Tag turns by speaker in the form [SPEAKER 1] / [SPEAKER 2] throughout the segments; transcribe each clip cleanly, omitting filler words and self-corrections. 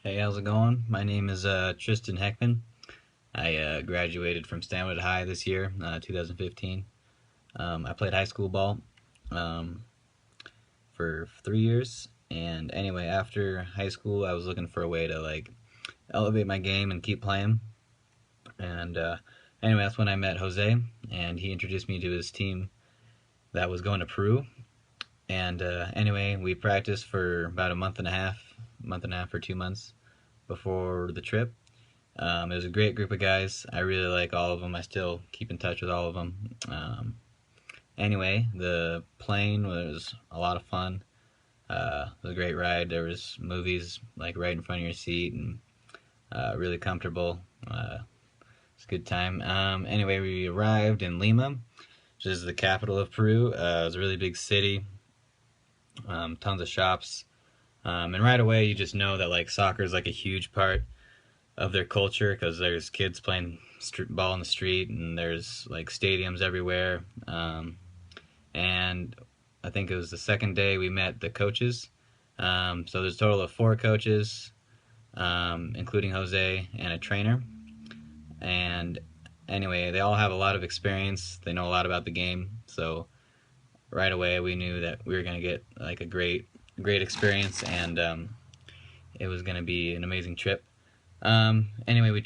[SPEAKER 1] Hey, how's it going? My name is Tristan Heckman. I graduated from Stanwood High this year, 2015. I played high school ball um, for 3 years, and anyway, after high school, I was looking for a way to like elevate my game and keep playing. And anyway, that's when I met Jose, and he introduced me to his team that was going to Peru. And anyway, we practiced for about a month and a half or 2 months before the trip. It was a great group of guys. I really like all of them. I still keep in touch with all of them. Anyway, the plane was a lot of fun. It was a great ride. There was movies like right in front of your seat and really comfortable. It's a good time. Anyway, we arrived in Lima, which is the capital of Peru. It was a really big city, tons of shops, and right away you just know that like soccer is like a huge part of their culture because there's kids playing ball in the street and there's like stadiums everywhere. And I think it was the second day we met the coaches. So there's a total of 4 coaches, including Jose and a trainer. And anyway, they all have a lot of experience. They know a lot about the game. So right away we knew that we were going to get like a great experience, and it was going to be an amazing trip. Anyway, we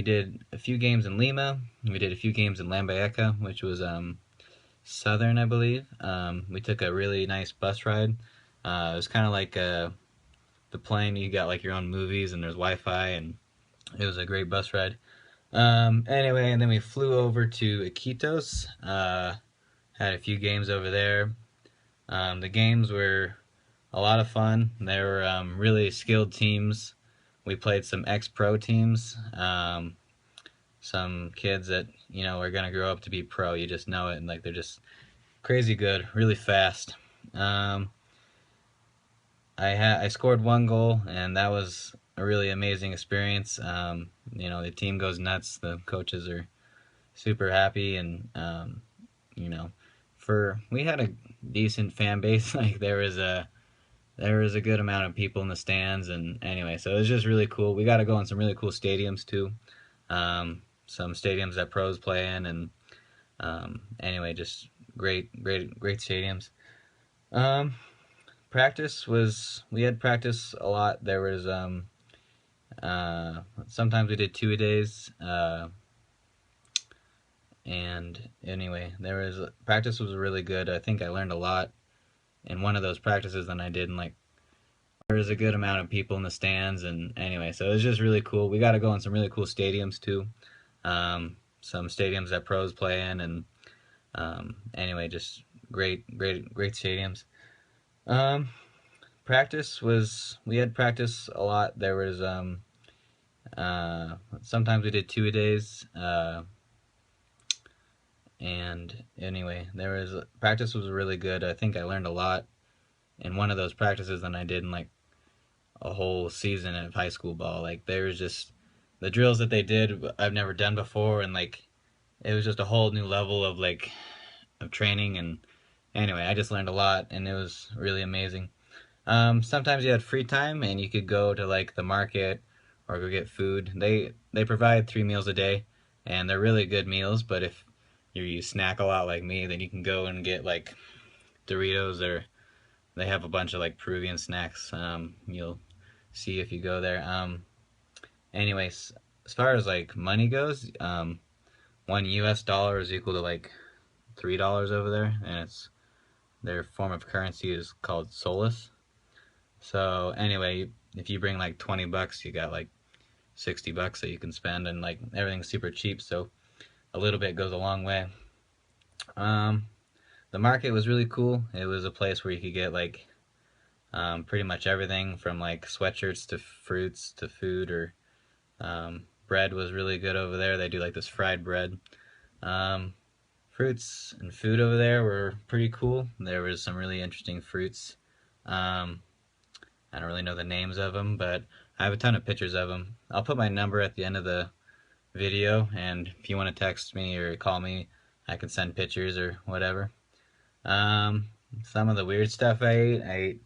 [SPEAKER 1] did a few games in Lima. We did a few games in Lambayeca, which was southern, I believe. We took a really nice bus ride. It was kind of like the plane. You got like your own movies, and there's Wi-Fi, and it was a great bus ride. Anyway, and then we flew over to Iquitos. Had a few games over there. The games were a lot of fun. They were really skilled teams. We played some ex-pro teams, some kids that are gonna grow up to be pro. You just know it, and like they're just crazy good, really fast. I scored 1 goal, and that was a really amazing experience. The team goes nuts. The coaches are super happy, and we had a decent fan base. Like there was a good amount of people in the stands, and anyway, so it was just really cool. We got to go in some really cool stadiums too, some stadiums that pros play in, and anyway, just great stadiums. Um, we had practice a lot. There was sometimes we did 2 days, and anyway, practice was really good. I think I learned a lot in one of those practices than I did in like. There was a good amount of people in the stands, and anyway, so it was just really cool. We got to go in some really cool stadiums too, some stadiums that pros play in, and anyway, just great stadiums. Um, we had practice a lot. There was sometimes we did 2 days, and anyway, practice was really good. I think I learned a lot in one of those practices than I did in like a whole season of high school ball. Like there was just the drills that they did I've never done before, and like it was just a whole new level of like of training. And anyway, I just learned a lot, and it was really amazing. Sometimes you had free time and you could go to like the market or go get food. They provide 3 meals a day, and they're really good meals. But if you snack a lot like me, then you can go and get like Doritos, or they have a bunch of like Peruvian snacks. You'll see if you go there. Anyways, as far as like money goes, $1 is equal to like $3 over there, and their form of currency is called soles. So anyway, if you bring like 20 bucks, you got like 60 bucks that you can spend, and like everything's super cheap, so a little bit goes a long way. The market was really cool. It was a place where you could get like pretty much everything from like sweatshirts to fruits to food, or bread was really good over there. They do like this fried bread. Fruits and food over there were pretty cool. There was some really interesting fruits. I don't really know the names of them, but I have a ton of pictures of them. I'll put my number at the end of the video, and if you want to text me or call me, I can send pictures or whatever. Some of the weird stuff I ate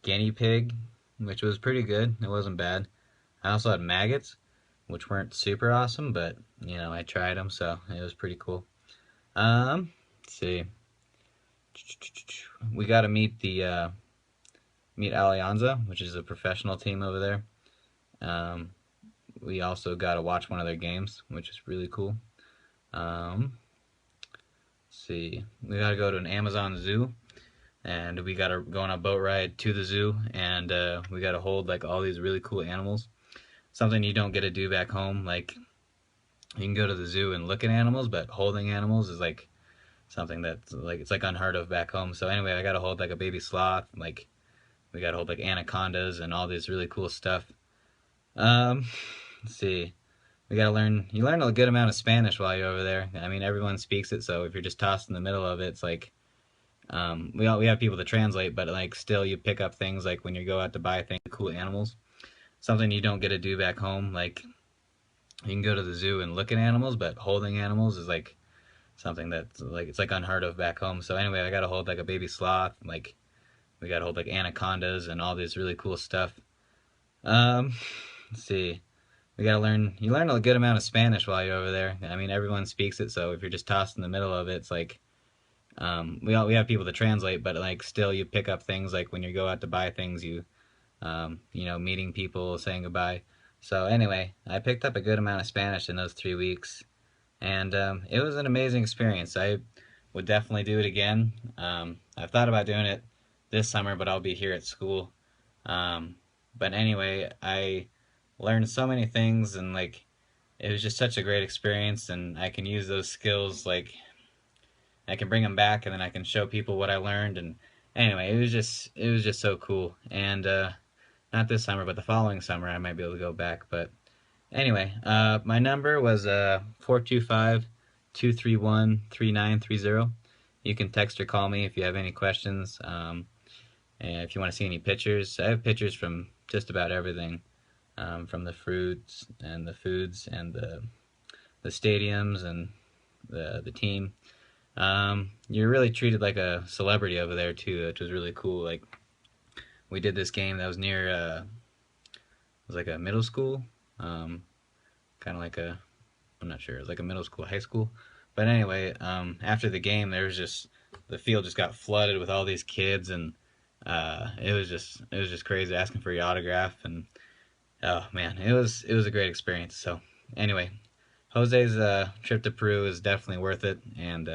[SPEAKER 1] guinea pig. which was pretty good. It wasn't bad. I also had maggots, which weren't super awesome, but I tried them, so it was pretty cool. Let's see. We got to meet Alianza, which is a professional team over there. Um, we also got to watch one of their games, which is really cool. Let's see. We got to go to an Amazon zoo, and we got to go on a boat ride to the zoo, and we got to hold like all these really cool animals. Something you don't get to do back home. Like you can go to the zoo and look at animals, but holding animals is like something that's like it's like unheard of back home. So anyway, I got to hold like a baby sloth, like we got to hold like anacondas and all this really cool stuff. Let's see. We gotta learn. You learn a good amount of Spanish while you're over there. I mean, everyone speaks it, so if you're just tossed in the middle of it, it's like we have people to translate, but like still you pick up things like when you go out to buy things, cool animals, something you don't get to do back home. Like you can go to the zoo and look at animals, but holding animals is like something that's like it's like unheard of back home. So anyway, I gotta hold like a baby sloth, like we gotta hold like anacondas and all this really cool stuff. Let's see. We gotta learn. You learn a good amount of Spanish while you're over there. I mean, everyone speaks it, so if you're just tossed in the middle of it, it's like we have people to translate, but like still you pick up things like when you go out to buy things, meeting people, saying goodbye. So anyway, I picked up a good amount of Spanish in those 3 weeks, and it was an amazing experience. I would definitely do it again. I've thought about doing it this summer, but I'll be here at school. Um, but anyway, I learned so many things, and like it was just such a great experience, and I can use those skills, like I can bring them back and then I can show people what I learned. And anyway, it was just so cool. And not this summer, but the following summer I might be able to go back. But anyway, my number was 425-231-3930. You can text or call me if you have any questions. And if you want to see any pictures, I have pictures from just about everything, from the fruits and the foods and the stadiums and the team. You're really treated like a celebrity over there too, which was really cool. Like we did this game that was near, it was like a middle school, kind of like I'm not sure, it was like a middle school, high school. But anyway, after the game, there was just the field just got flooded with all these kids, and it was just crazy asking for your autograph, and oh man, it was a great experience. So anyway, Jose's trip to Peru is definitely worth it, and